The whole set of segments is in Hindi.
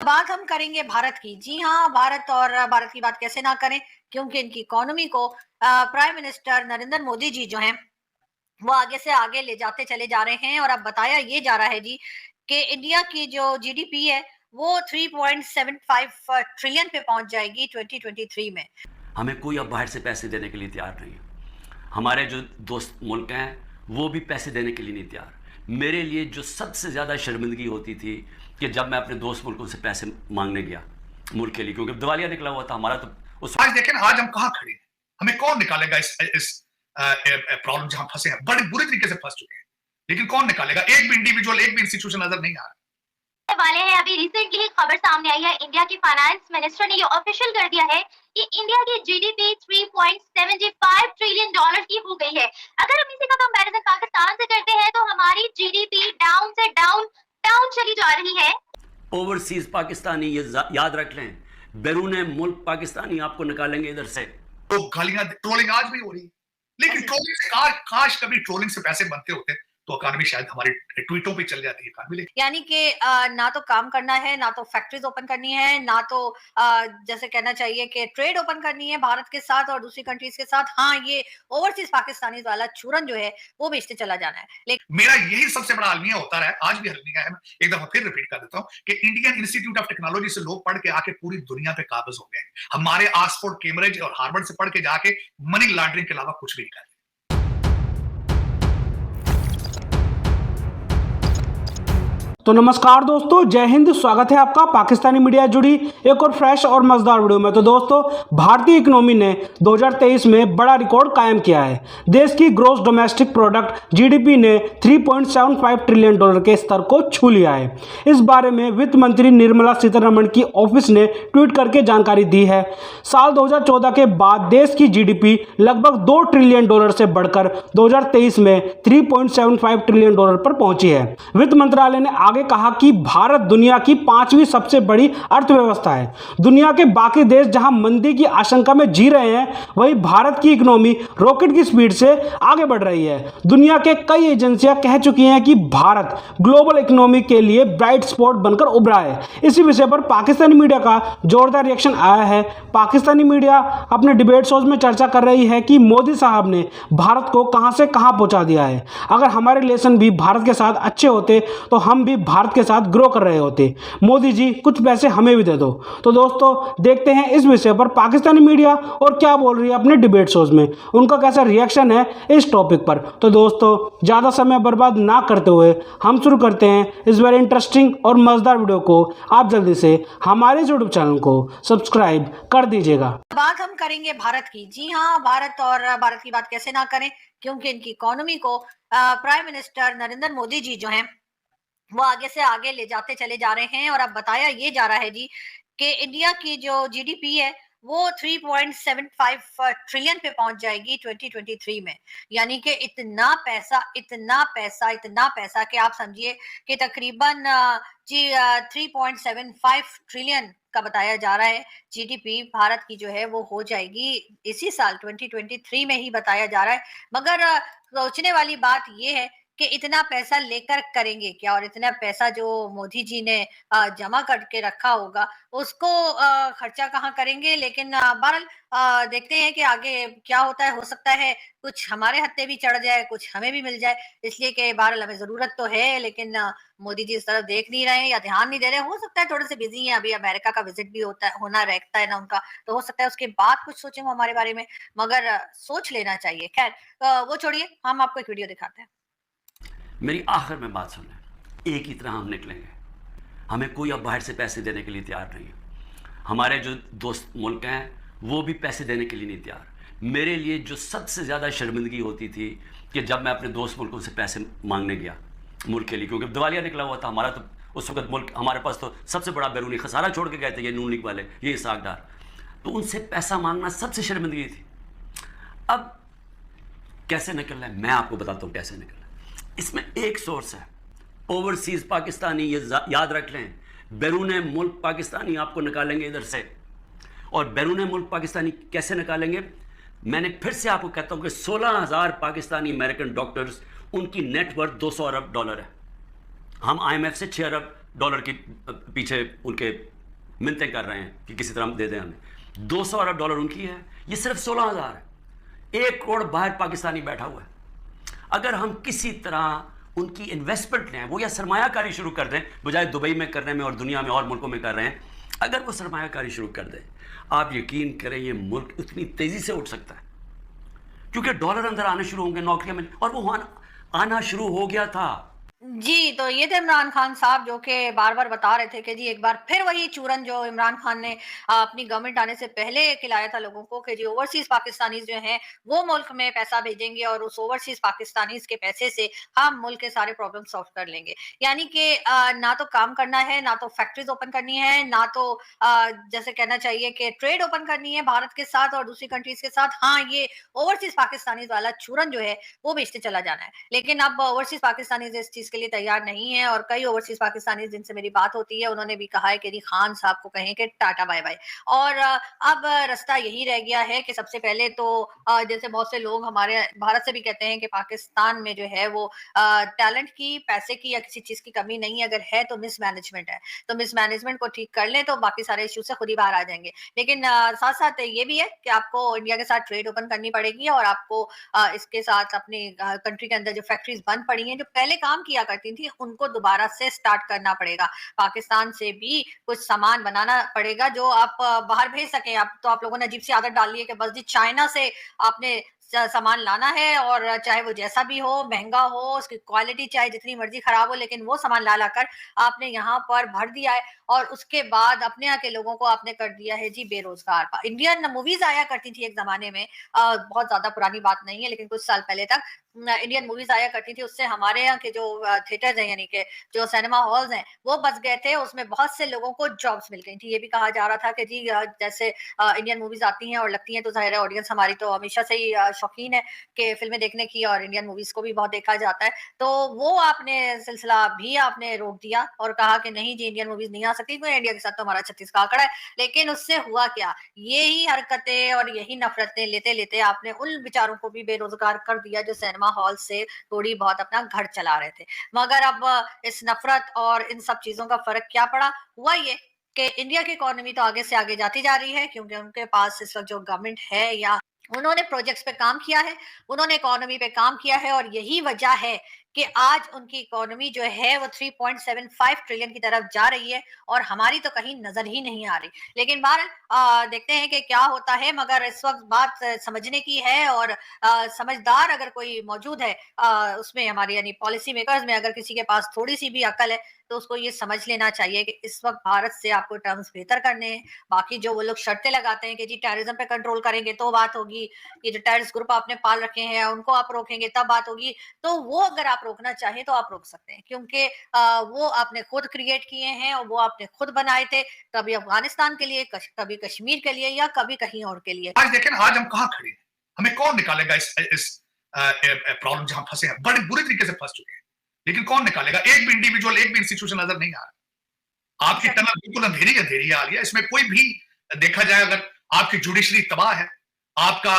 बात हम करेंगे भारत की। जी हाँ, भारत और भारत की बात कैसे ना करें, क्योंकि इनकी इकोनॉमी को प्राइम मिनिस्टर नरेंद्र मोदी जी जो हैं वो आगे से आगे ले जाते चले जा रहे हैं। और अब बताया ये जा रहा है जी कि इंडिया की जो जीडीपी है वो 3.75 ट्रिलियन पे पहुंच जाएगी 2023 में। हमें कोई अब बाहर से पैसे देने के लिए तैयार नहीं है। हमारे जो दोस्त मुल्क हैं वो भी पैसे देने के लिए नहीं तैयार। मेरे लिए जो सबसे ज़्यादा शर्मिंदगी होती थी कि जब मैं अपने दोस्त मुल्कों से पैसे मांगने गया मुल्क के लिए, क्योंकि दिवालिया निकला हुआ था हमारा। तो उस आज देखें आज हम कहां खड़े हैं, हमें कौन निकालेगा इस प्रॉब्लम जहां फंसे हैं, बड़े बुरे तरीके से फंस चुके हैं, लेकिन कौन निकालेगा? एक भी इंडिविजुअल, एक भी इंस्टीट्यूशन नजर नहीं आ रहा वाले हैं। अभी रिसेंटली एक खबर सामने आई है, इंडिया की फाइनेंस मिनिस्टर ने ये ऑफिशियल कर दिया है कि इंडिया की जीडीपी 3.75 ट्रिलियन डॉलर की हो गई है। अगर हम इसी का कंपैरिजन पाकिस्तान से करते हैं तो हमारी जीडीपी डाउन से डाउन चली जा रही है। ओवरसीज पाकिस्तानी ये याद रख लें, बैरून मुल्क पाकिस्तानी आपको निकालेंगे इधर से। तो गालियां, ट्रोलिंग आज भी हो रही है, लेकिन ट्रोलिंग से काश कभी ट्रोलिंग से पैसे बनते होते तो इकॉनमी शायद हमारी ट्वीटों पे चल जाती है इकॉनमी। यानी कि ना तो काम करना है, ना तो फैक्ट्रीज ओपन करनी है, ना तो जैसे कहना चाहिए कि ट्रेड ओपन करनी है भारत के साथ और दूसरी कंट्रीज के साथ। हाँ, ये ओवरसीज पाकिस्तानी वाला चूरन जो है वो बेचते चला जाना है। लेकिन मेरा यही सबसे बड़ा अलमिया होता रहा है, आज भी अलमिया है। एक दफा फिर रिपीट कर देता हूँ कि इंडियन इंस्टीट्यूट ऑफ टेक्नोलॉजी से लोग पढ़ के आके पूरी दुनिया पे काबिज हो गए। हमारे ऑक्सफोर्ड, कैम्ब्रिज और हार्वर्ड से पढ़ के जाके मनी लॉन्ड्रिंग के अलावा कुछ भी नहीं कर। तो नमस्कार दोस्तों, जय हिंद। स्वागत है आपका पाकिस्तानी मीडिया जुड़ी एक और फ्रेश और मजेदार वीडियो में। तो दोस्तों, भारतीय इकोनॉमी ने 2023 में बड़ा रिकॉर्ड कायम किया है। देश की ग्रोस डोमेस्टिक प्रोडक्ट जीडीपी ने 3.75 ट्रिलियन डॉलर के स्तर को छू लिया है। इस बारे में वित्त मंत्री निर्मला सीतारमण की ऑफिस ने ट्वीट करके जानकारी दी है। साल 2014 के बाद देश की जीडीपी लगभग 2 ट्रिलियन डॉलर से बढ़कर 2023 में 3.75 ट्रिलियन डॉलर पर पहुंची है। वित्त मंत्रालय ने आगे कहा कि भारत दुनिया की 5वीं सबसे बड़ी अर्थव्यवस्था है। दुनिया के बाकी देश जहां मंदी की आशंका में जी रहे हैं, वहीं भारत की इकोनॉमी रॉकेट की स्पीड से आगे बढ़ रही है। दुनिया के कई एजेंसियां कह चुकी हैं कि भारत ग्लोबल इकोनॉमी के लिए ब्राइट स्पॉट बनकर उभरा है। इसी विषय पर पाकिस्तानी मीडिया का जोरदार रिएक्शन आया है। पाकिस्तानी मीडिया अपने डिबेट शोज में चर्चा कर रही है कि मोदी साहब ने भारत को कहां से कहां पहुंचा दिया है। अगर हमारे रिलेशन भी भारत के साथ अच्छे होते तो हम भी भारत के साथ ग्रो कर रहे होते। मोदी जी, कुछ पैसे हमें भी दे दो। तो दोस्तों, देखते हैं इस विषय पर पाकिस्तानी मीडिया और क्या बोल रही है अपने डिबेट शोज में, उनका कैसा रिएक्शन है इस टॉपिक पर। तो दोस्तों, ज़्यादा समय बर्बाद ना करते हुए हम शुरू करते हैं इस वेरी इंटरेस्टिंग और मजेदार वीडियो को। आप जल्दी से हमारे यूट्यूब चैनल को सब्सक्राइब कर दीजिएगा। बात हम करेंगे भारत की। जी हाँ, भारत और भारत की बात कैसे ना करें, क्योंकि इनकी इकोनॉमी को प्राइम मिनिस्टर नरेंद्र मोदी जी जो हैं वो आगे से आगे ले जाते चले जा रहे हैं। और अब बताया ये जा रहा है जी कि इंडिया की जो जीडीपी है वो 3.75 ट्रिलियन पे पहुंच जाएगी 2023 में। यानी कि इतना पैसा, इतना पैसा, इतना पैसा कि आप समझिए कि तकरीबन जी 3.75 ट्रिलियन का बताया जा रहा है जीडीपी भारत की जो है वो हो जाएगी इसी साल 2023 में ही बताया जा रहा है। मगर सोचने वाली बात ये है कि इतना पैसा लेकर करेंगे क्या, और इतना पैसा जो मोदी जी ने जमा करके रखा होगा उसको खर्चा कहाँ करेंगे। लेकिन बहरहाल देखते हैं कि आगे क्या होता है। हो सकता है कुछ हमारे हत्थे भी चढ़ जाए, कुछ हमें भी मिल जाए, इसलिए कि बहरहाल हमें जरूरत तो है, लेकिन मोदी जी इस तरफ देख नहीं रहे हैं या ध्यान नहीं दे रहे हैं। हो सकता है थोड़े से बिजी हैं, अभी अमेरिका का विजिट भी होना रहता है ना उनका, तो हो सकता है उसके बाद कुछ सोचें वो हमारे बारे में, मगर सोच लेना चाहिए। खैर, वो छोड़िए, हम आपको एक वीडियो दिखाते हैं। मेरी आखिर में बात सुन लें, एक ही तरह हम निकलेंगे। हमें कोई अब बाहर से पैसे देने के लिए तैयार नहीं है। हमारे जो दोस्त मुल्क हैं वो भी पैसे देने के लिए नहीं तैयार। मेरे लिए जो सबसे ज़्यादा शर्मिंदगी होती थी कि जब मैं अपने दोस्त मुल्कों से पैसे मांगने गया मुल्क के लिए, क्योंकि दिवालिया निकला हुआ था हमारा। तो उस वक्त मुल्क हमारे पास तो सबसे बड़ा बैरूनी खसारा छोड़ के गए थे ये नून लीग वाले, ये इसाकदार। तो उनसे पैसा मांगना सबसे शर्मिंदगी थी। अब कैसे निकलना है मैं आपको बताता हूँ कैसे निकलना है। इसमें एक सोर्स है, ओवरसीज पाकिस्तानी ये याद रख लें, बैरून मुल्क पाकिस्तानी आपको निकालेंगे इधर से। और बैरून मुल्क पाकिस्तानी कैसे निकालेंगे, मैंने फिर से आपको कहता हूं कि 16,000 पाकिस्तानी अमेरिकन डॉक्टर्स, उनकी नेटवर्थ 200 अरब डॉलर है। हम IMF से 6 अरब डॉलर के पीछे उनके मिन्नतें कर रहे हैं कि किसी तरह दे दें हमें। 200 अरब डॉलर उनकी है, ये सिर्फ 16,000 है। 1 करोड़ बाहर पाकिस्तानी बैठा हुआ है। अगर हम किसी तरह उनकी इन्वेस्टमेंट लें, वो या सरमायाकारी शुरू कर दें, बजाय दुबई में करने में और दुनिया में और मुल्कों में कर रहे हैं, अगर वो सरमायाकारी शुरू कर दें, आप यकीन करें ये मुल्क इतनी तेज़ी से उठ सकता है, क्योंकि डॉलर अंदर आने शुरू होंगे, नौकरियां मिल, और वो आना शुरू हो गया था। जी, तो ये थे इमरान खान साहब जो कि बार-बार बता रहे थे कि जी एक बार फिर वही चूरन जो इमरान खान ने अपनी गवर्नमेंट आने से पहले खिलाया था लोगों को कि जी ओवरसीज़ पाकिस्तानीज़ जो हैं वो मुल्क में पैसा भेजेंगे और उस ओवरसीज़ पाकिस्तानीज़ के पैसे से हम मुल्क के सारे प्रॉब्लम सॉल्व कर लेंगे। यानी कि ना तो काम करना है, ना तो फैक्ट्रीज़ ओपन करनी है, ना तो जैसे कहना चाहिए कि ट्रेड ओपन करनी है भारत के साथ और दूसरी कंट्रीज़ के साथ। हाँ, ये ओवरसीज़ पाकिस्तानीज़ वाला चूरन जो है वो बेचते चला जाना है। लेकिन अब ओवरसीज़ पाकिस्तानीज़ इस चीज़ के लिए तैयार नहीं है और कई ओवरसीज पाकिस्तानी जिनसे मेरी बात होती है उन्होंने भी कहा है कि खान साहब को कहें कि टाटा बाय बाय। और अब रास्ता यही रह गया है कि सबसे पहले तो जैसे बहुत से लोग हमारे भारत से भी कहते हैं कि पाकिस्तान में जो है वो टैलेंट की, पैसे की या किसी चीज की कमी नहीं है, अगर है तो मिसमैनेजमेंट है। तो मिसमैनेजमेंट को ठीक कर लें तो बाकी सारे इश्यू से खुद ही बाहर आ जाएंगे। लेकिन साथ साथ ये भी है कि आपको इंडिया के साथ ट्रेड ओपन करनी पड़ेगी और आपको इसके साथ अपनी कंट्री के अंदर जो फैक्ट्रीज बंद पड़ी हैं, जो पहले काम किया करती थी, उनको दोबारा से स्टार्ट करना पड़ेगा। पाकिस्तान से भी कुछ सामान बनाना पड़ेगा जो आप बाहर भेज सकें। आप तो आप लोगों ने अजीब सी आदत डाली है कि बस जी चाइना से आपने सामान लाना है और चाहे वो जैसा भी हो, महंगा हो, उसकी क्वालिटी चाहे जितनी मर्जी खराब हो, लेकिन वो सामान ला कर आपने यहाँ पर भर दिया है और उसके बाद अपने यहाँ के लोगों को आपने कर दिया है जी बेरोजगार। इंडियन मूवीज आया करती थी एक जमाने में, बहुत ज्यादा पुरानी बात नहीं है लेकिन कुछ साल पहले तक इंडियन मूवीज आया करती थी। उससे हमारे यहाँ के जो थिएटर्स हैं, यानी कि जो सिनेमा हॉल्स हैं, वो बच गए थे। उसमें बहुत से लोगों को जॉब्स मिल गई थी। ये भी कहा जा रहा था कि जी जैसे इंडियन मूवीज आती हैं और लगती हैं तो जाहिर है ऑडियंस हमारी तो हमेशा से ही शौकीन है कि फिल्में देखने की और इंडियन मूवीज को भी बहुत देखा जाता है। तो वो आपने सिलसिला भी आपने रोक दिया और कहा कि नहीं जी इंडियन मूवीज नहीं आ सकती, क्योंकि इंडिया के साथ तो हमारा 36 का आंकड़ा है। लेकिन उससे हुआ क्या, यही हरकतें और यही नफरतें लेते लेते आपने उन बेचारों को भी बेरोजगार कर दिया जो सिनेमा हॉल से थोड़ी बहुत अपना घर चला रहे थे। मगर अब इस नफरत और इन सब चीजों का फर्क क्या पड़ा, हुआ ये कि इंडिया की इकोनॉमी तो आगे से आगे जाती जा रही है, क्योंकि उनके पास इस वक्त जो गवर्नमेंट है या उन्होंने प्रोजेक्ट्स पे काम किया है, उन्होंने इकोनॉमी पे काम किया है और यही वजह है कि आज उनकी इकोनॉमी जो है वो 3.75 ट्रिलियन की तरफ जा रही है और हमारी तो कहीं नजर ही नहीं आ रही। लेकिन बहरहाल देखते हैं कि क्या होता है। मगर इस वक्त बात समझने की है और समझदार अगर कोई मौजूद है उसमें हमारी यानी पॉलिसी मेकर्स में, अगर किसी के पास थोड़ी सी भी अकल है तो उसको ये समझ लेना चाहिए कि इस वक्त भारत से आपको टर्म्स बेहतर करने हैं। बाकी जो वो लोग शर्तें लगाते हैं कि जी टेररिज्म पे कंट्रोल करेंगे तो बात होगी, ये जो टेररिस्ट ग्रुप आपने पाल रखे हैं उनको आप रोकेंगे तब बात होगी, तो वो अगर आप रोकना चाहें तो आप रोक सकते हैं, क्योंकि वो आपने खुद क्रिएट किए हैं और वो आपने खुद बनाए थे, कभी अफगानिस्तान के लिए, कभी कश्मीर के लिए या कभी कहीं और के लिए। आज देखें आज हम कहाँ खड़े हैं, हमें कौन निकालेगा इस प्रॉब्लम जहां फंसे हैं, बड़े बुरे तरीके से फंस चुके हैं, लेकिन कौन निकालेगा? एक भी इंडिविजुअल, एक भी इंस्टीट्यूशन नजर नहीं आ रहा। आपकी टनल बिल्कुल अंधेरी अंधेरी आ रही है। इसमें कोई भी देखा जाए, अगर आपकी जुडिशरी तबाह है, आपका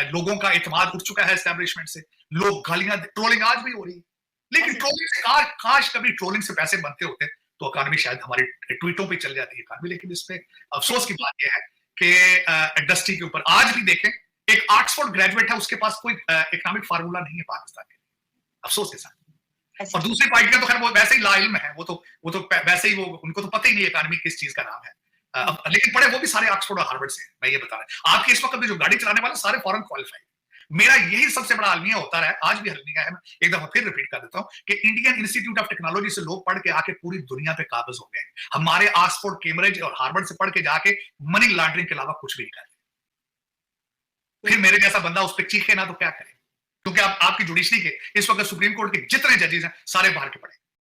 लोगों का इत्मीनान उठ चुका है एस्टैब्लिशमेंट से, लोग गालियां, ट्रोलिंग आज भी हो रही है, लेकिन ट्रोलिंग से काश कभी ट्रोलिंग से पैसे बनते होते तो इकॉनमी शायद हमारी ट्वीटों पे चल जाती है इकॉनमी। लेकिन इसमें अफसोस की बात यह है कि इंडस्ट्री के ऊपर आज भी देखें, एक ऑक्सफोर्ड ग्रेजुएट है, उसके पास कोई इकोनॉमिक फार्मूला नहीं है पाकिस्तान के लिए, अफसोस के साथ। और दूसरी पार्टियां तो खैर वो वैसे ही लाइल्म है, वो तो वैसे ही उनको तो पता ही नहीं इकोनॉमी किस चीज का नाम है। लेकिन पढ़े वो भी सारे ऑक्सफोर्ड और हार्वर्ड से, मैं ये बता रहा हूं। आपके इस वक्त जो गाड़ी चलाने वाले सारे फॉरेन क्वालिफाइड। मेरा यही सबसे बड़ा अलमिया होता रहा है, आज भी अलमिया है। मैं एक दफा फिर रिपीट कर देता हूं कि इंडियन इंस्टीट्यूट ऑफ टेक्नोलॉजी से लोग पढ़ के आके पूरी दुनिया पे काबिज हो गए। हमारे ऑक्सफोर्ड, कैम्ब्रिज और हार्वर्ड से पढ़ के जाके मनी लॉन्ड्रिंग के अलावा कुछ भी नहीं कर। फिर मेरे जैसा बंदा उस पर चीखे ना तो क्या करे, क्योंकि आपकी जुडिशरी के इस वक्त सुप्रीम कोर्ट के जितने जजेस हैं सारे बाहर के पड़े।